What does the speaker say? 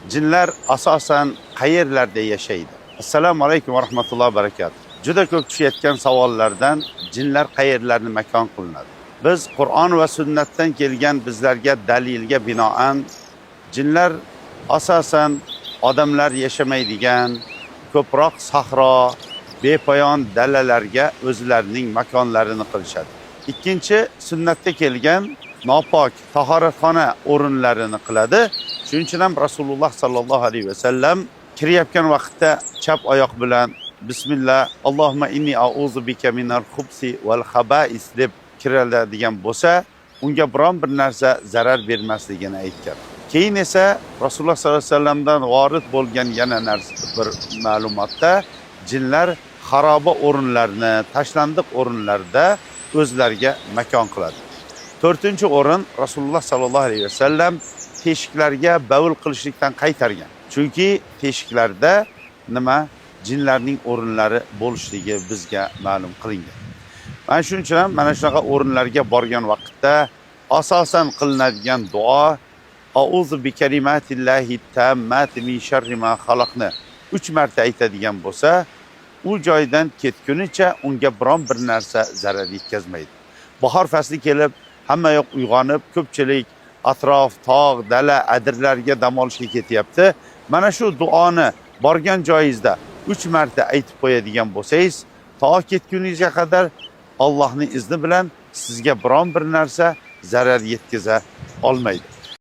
Jinlar asosan qayerlarda yashaydi? Assalomu alaykum va rahmatullohi va barakatuh. Juda ko'p tushayotgan savollardan jinlar qayerlarni makon qilinadi? Biz Qur'on va sunnatdan kelgan bizlarga dalilga binoan jinlar asosan odamlar yashamaydigan ko'proq sahro, bepoyon dalalarga o'zlarining makonlarini qilishadi. Ikkinchi, sunnatda kelgan nopok tahoratxona o'rinlarini qiladi. Shuning uchun ham Rasululloh sallallohu alayhi vasallam kirayotgan vaqtda chap oyoq bilan bismillah, Allohumma inni a'udhu bika minal xubsi val xaba'is deb kiradigan bo'lsa, unga biron bir narsa zarar bermasligini aytgan. Keyin esa Rasululloh sallallohu alayhi vasallamdan vorid bo'lgan yana narsa bir ma'lumotda jinlar xaroba o'rinlarni, tashlandiq o'rinlarda o'zlariga makon qiladi. To'rtinchi o'rin, Rasululloh sallallohu alayhi vasallam teshiklarga bavul qilishlikdan qaytargan. Chunki teshiklarda jinlarning o'rinlari bo'lishligi bizga ma'lum qilingan. Mana shuning uchun ham mana shunaqa o'rinlarga borgan vaqtda asosan qilinadigan duo A'udhu bi kalimatillahi tammati min sharri ma xalaqni 3 marta aytadigan bo'lsa, u joydan ketgunicha unga biron bir narsa zarar yetkazmaydi. Bahor fasli kelib, hamma yoq uyg'onib, ko'pchilik atrof, tog', dala, adirlarga dam olishga ketyapti. Mana shu duoni borgan joyingizda 3 marta aytib qo'yadigan bo'lsangiz, to ketguningizga qadar Allohning izni bilan sizga biron bir narsa zarar yetkaza olmaydi.